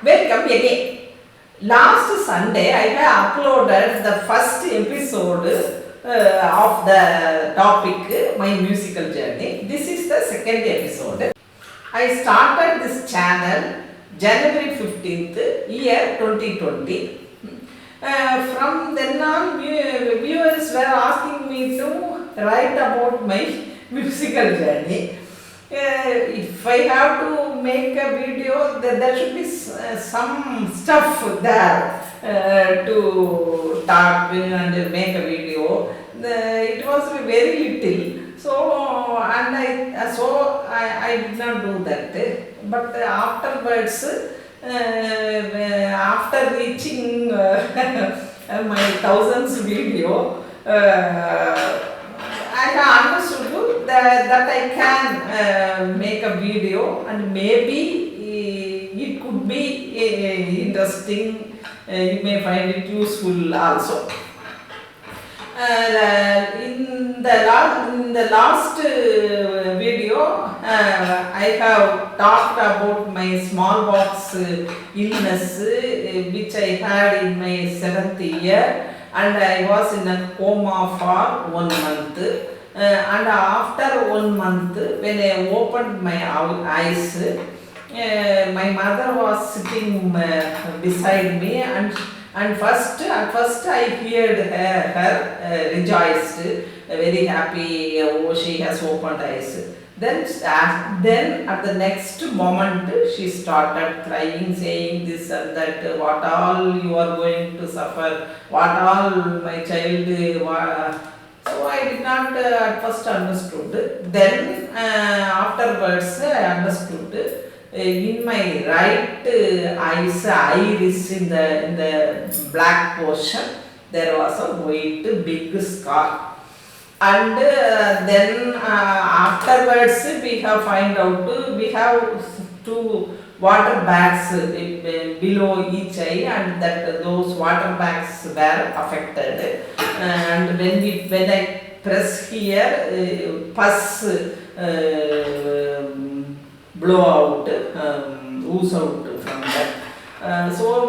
welcome again. Last Sunday, I have uploaded the first episode of the topic, my musical journey. This is the second episode. I started this channel January 15th, year 2020. From then on, viewers were asking me to write about my musical journey. If I have to make a video, there should be some stuff there to talk and make a video. It was very little, so I did not do that. But afterwards, after reaching my thousands video, I have understood that I can make a video, and maybe it could be interesting. You may find it useful also. In the last video, I have talked about my smallpox illness, which I had in my 7th year, and I was in a coma for 1 month. And after 1 month, when I opened my eyes, my mother was sitting beside me, and at first I heard her rejoiced, very happy. Oh, she has opened eyes. Then at the next moment, she started crying, saying this and that, what all you are going to suffer, what all my child. So I did not at first understood. Then afterwards I understood. In my right eyes, iris in the black portion, there was a white big scar. And then afterwards we have find out, we have 2 water bags below each eye, and that those water bags were affected. And when I press here, pus blow out, ooze out from that. So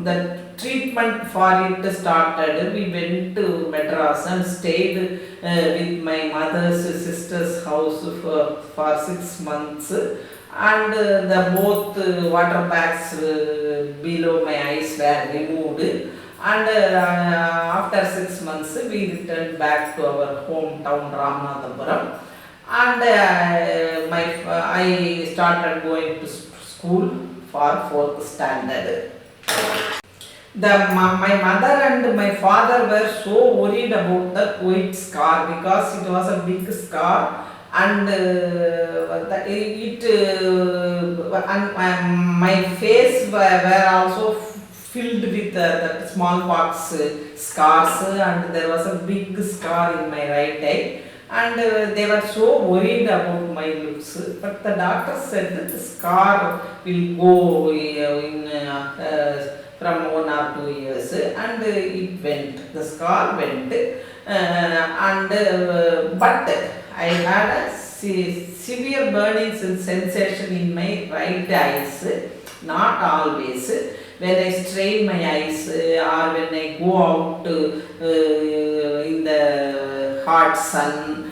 the treatment for it started. We went to Madras and stayed with my mother's sister's house for 6 months. And the both water bags below my eyes were removed. And after 6 months, we returned back to our hometown Ramanathapuram. And I started going to school for 4th standard. My mother and my father were so worried about the white scar, because it was a big scar, and my face were also filled with that smallpox scars, and there was a big scar in my right eye. And they were so worried about my looks, but the doctor said that the scar will go from 1 or 2 years, and it went. The scar went, but I had a severe burning sensation in my right eyes. Not always. When I strain my eyes, or when I go out in the hot sun,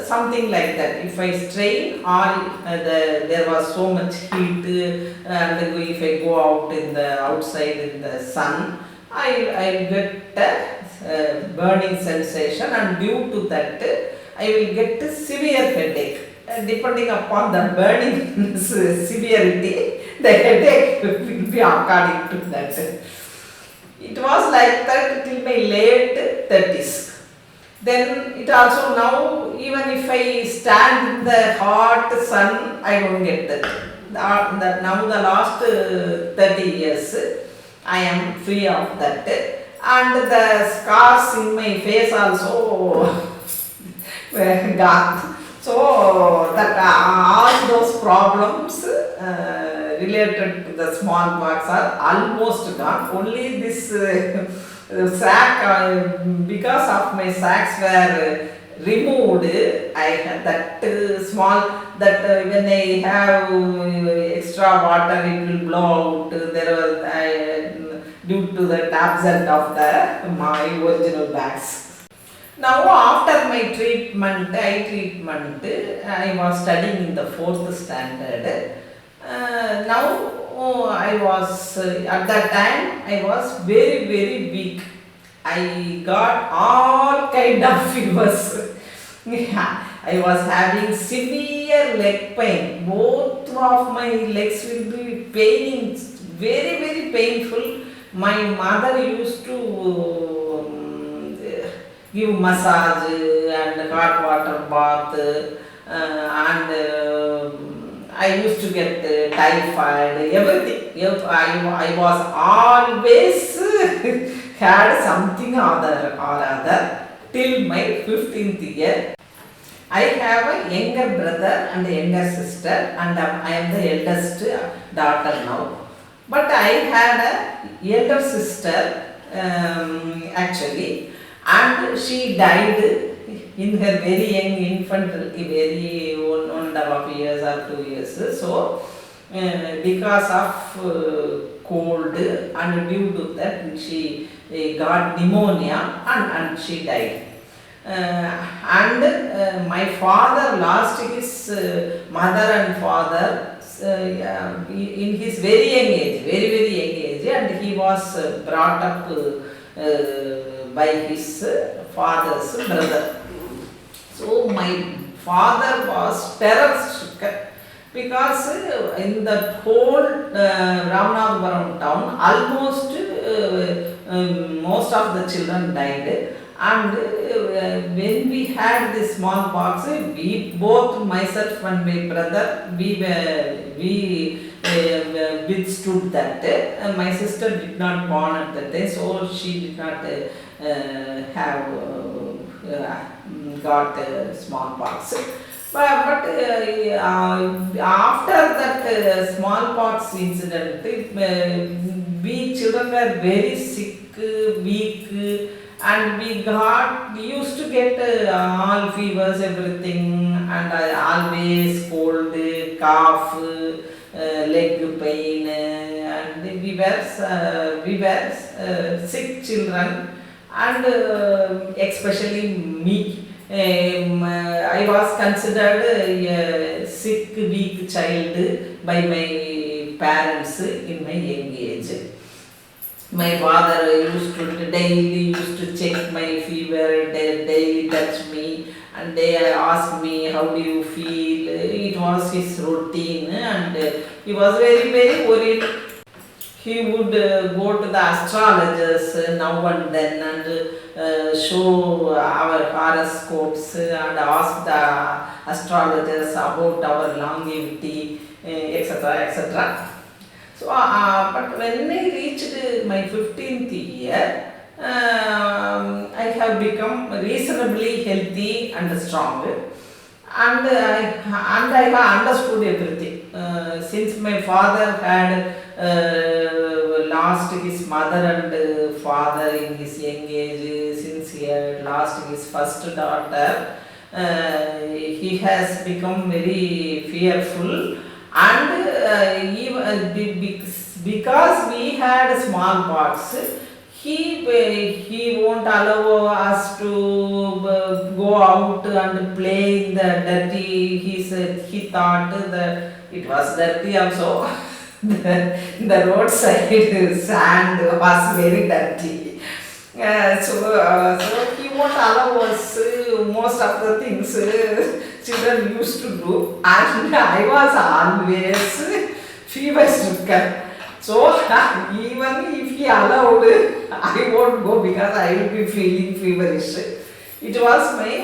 something like that. If I strain, or there was so much heat, and if I go out in the outside in the sun, I get a burning sensation, and due to that, I will get a severe headache. Depending upon the burning severity, the headache will be according to that. It was like that till my late 30s. Then it also now, even if I stand in the hot sun, I don't get that. Now the last 30 years, I am free of that. And the scars in my face also were gone. So that all those problems related to the smallpox are almost gone. Only this sac, because of my sacs were removed, I had that small that when I have extra water it will blow out. There was due to the absence of my original bags. Now after my eye treatment, I was studying in the 4th standard. Now I was at that time I was very very weak. I got all kind of fevers. I was having severe leg pain. Both of my legs will be paining, very very painful. My mother used to give massage and hot water bath, and I used to get typhoid, everything. I was always had something or other till my 15th year. I have a younger brother and a younger sister, and I am the eldest daughter now. But I had a elder sister actually, and she died in her very young infant, very 1.5 years or 2 years. So because of cold, and due to that she got pneumonia and she died. And my father lost his mother and father in his very young age, very very young age, and he was brought up by his father's brother. So my father was terror stricken, because in the whole Ramanathapuram town almost most of the children died. And when we had this smallpox, we both, myself and my brother, we withstood that. My sister did not born at that time, so she did not have got smallpox. But after that smallpox incident, we children were very sick, weak, and we used to get all fevers, everything, and always cold, cough, leg pain, and we were sick children, and especially me. I was considered a sick, weak child by my parents in my young age. My father daily used to check my fever, daily touch me, and they asked me, how do you feel? It was his routine, and he was very very worried. He would go to the astrologers now and then and show our horoscopes and ask the astrologers about our longevity, etc. etc. So, but when I reached my 15th year, I have become reasonably healthy and strong, and I have understood everything. Since my father had lost his mother and father in his young age, since he had lost his first daughter, he has become very fearful. And because we had smallpox, he won't allow us to go out and play in the dirty. He thought that it was dirty also. The roadside sand was very dirty. So he won't allow us most of the things children used to do, and I was always fever stricken. So even if he allowed, I won't go because I will be feeling feverish. It was my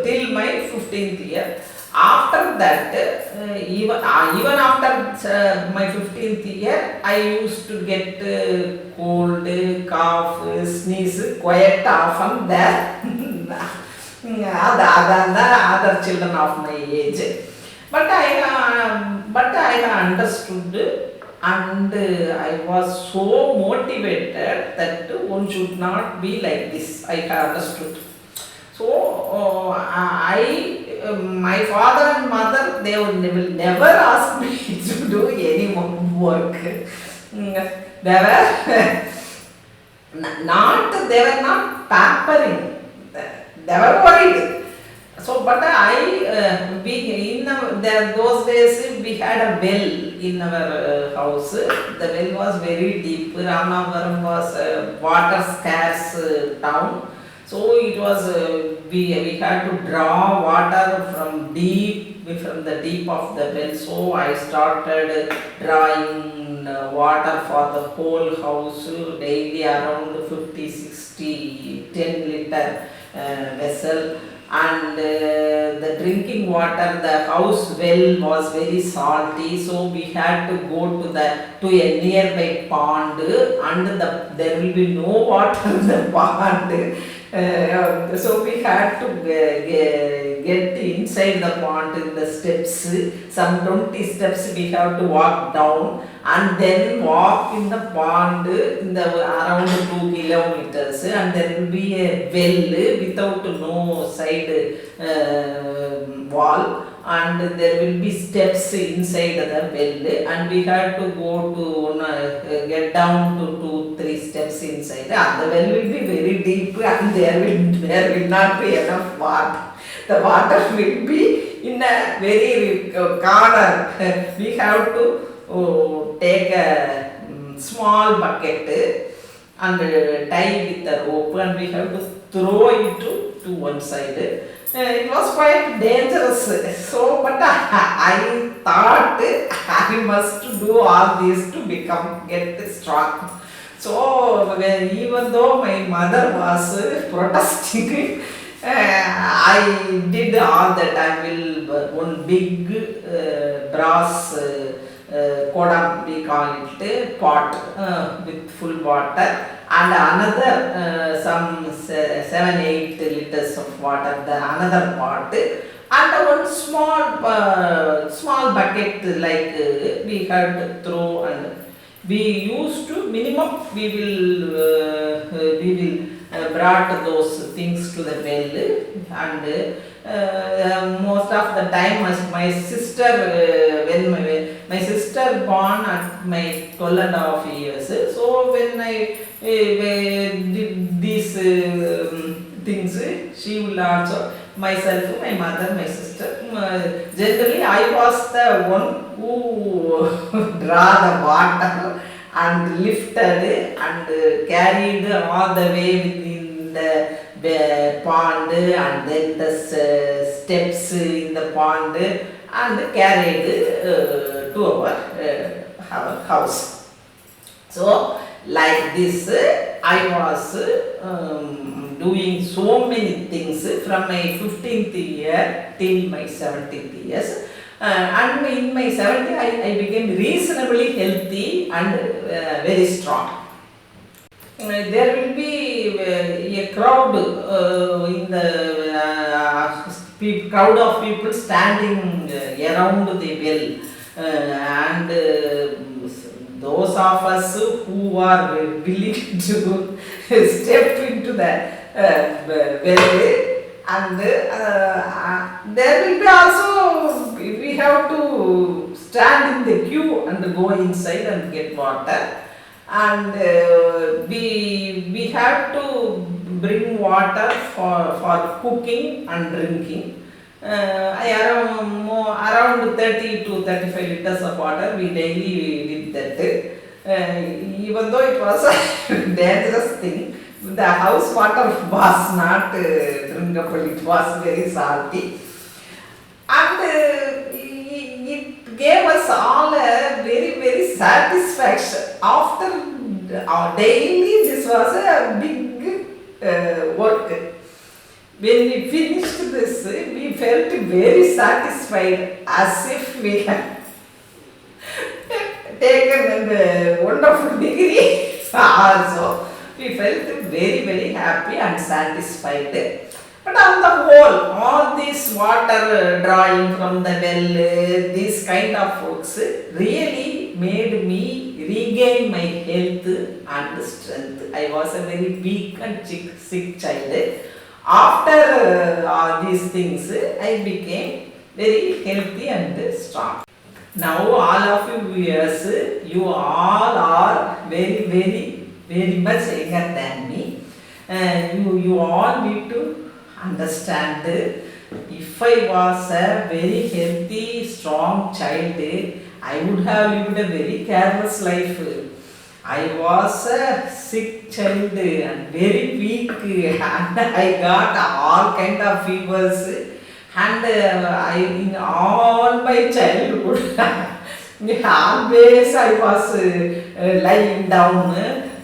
till my 15th year. After that, even after my 15th year, I used to get cold, cough, sneeze quite often there. Other children of my age. But I understood, and I was so motivated that one should not be like this. I understood. So I my father and mother, they will never ask me to do any work. They were they were not pampering. They were worried. So, but we in those days we had a well in our house. The well was very deep. Ramnavaram was a water scarce town. So it was we had to draw water from the deep of the well. So I started drawing water for the whole house daily around 50, 60, 10 liter vessel. And the drinking water, the house well was very salty, so we had to go to a nearby pond, and there will be no water in the pond. So we had to get inside the pond in the steps. Some 20 steps we have to walk down and then walk in the pond in the around 2 kilometers, and there will be a well without no side wall, and there will be steps inside the well, and we had to go to get down to 2-3 steps inside, and the well will be very deep, and there will not be enough water. The water will be in a very corner. We have to take a small bucket and tie with a rope, and we have to throw it to one side. It was quite dangerous. So, but I thought I must do all this to get strong. So, even though my mother was protesting, I did all that. I will one big brass kodam, we call it, pot with full water, and another some 7-8 liters of water, the another pot, and one small bucket like we had to throw, and we used to minimum we will brought those things to the well, and most of the time my sister, when my sister born at my 12.5 years, so when I did these things, she will also, myself, my mother, my sister, generally I was the one who draw the water and lifted and carried all the way within the pond, and then the steps in the pond, and carried to our house. So like this I was doing so many things from my 15th year till my 70th years. And in my 70s, I became reasonably healthy and very strong. There will be a crowd in the crowd of people standing around the well, and those of us who are willing to step into the well, and there will be also, we have to stand in the queue and go inside and get water, and we have to bring water for cooking and drinking. Around 30 to 35 liters of water we daily did that. Even though it was a dangerous thing, the house water was not drinkable, it was very salty, and it gave us all a very satisfaction. After our daily, this was a big work. When we finished this, we felt very satisfied, as if we had taken a wonderful degree also. We felt very happy and satisfied. But on the whole, all this water drawing from the well, these kind of works really made me regain my health and strength. I was a very weak and sick child. After all these things, I became very healthy and strong. Now all of you viewers, you all are very much younger than me. You all need to understand, if I was a very healthy, strong child, I would have lived a very careless life. I was a sick child and very weak, and I got all kind of fevers, and in all my childhood always I was lying down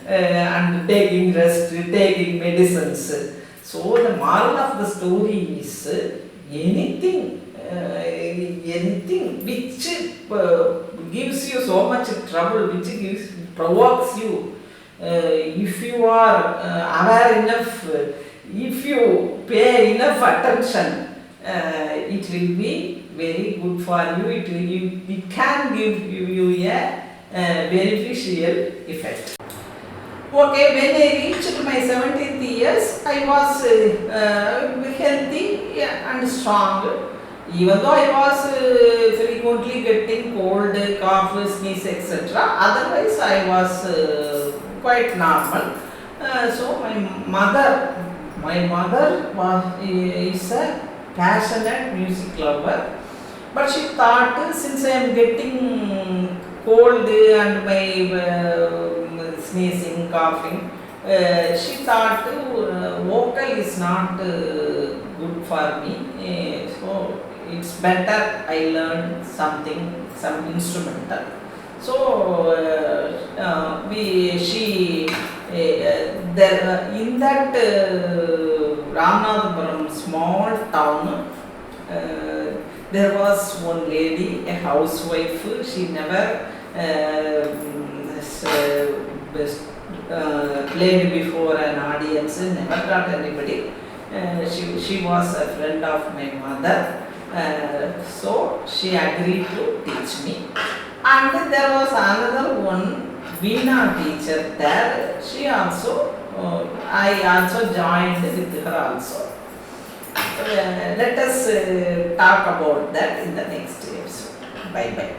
and taking rest, taking medicines. So the moral of the story is, anything which gives you so much trouble, which provokes you, if you are aware enough, if you pay enough attention, it will be very good for you. It can give you a beneficial effect. Okay, when I reached my 17th years, I was healthy and strong. Even though I was frequently getting cold, cough, sneeze, etc. Otherwise, I was quite normal. So my mother is a passionate music lover. But she thought, since I am getting cold and my sneezing, coughing, she thought vocal is not good for me. So it's better I learn something, some instrumental. So in that Ramanathapuram small town, there was one lady, a housewife. She never played before an audience, never taught anybody. She was a friend of my mother, so she agreed to teach me. And there was another one Veena teacher there. I also joined with her also. Let us talk about that in the next episode. Bye bye.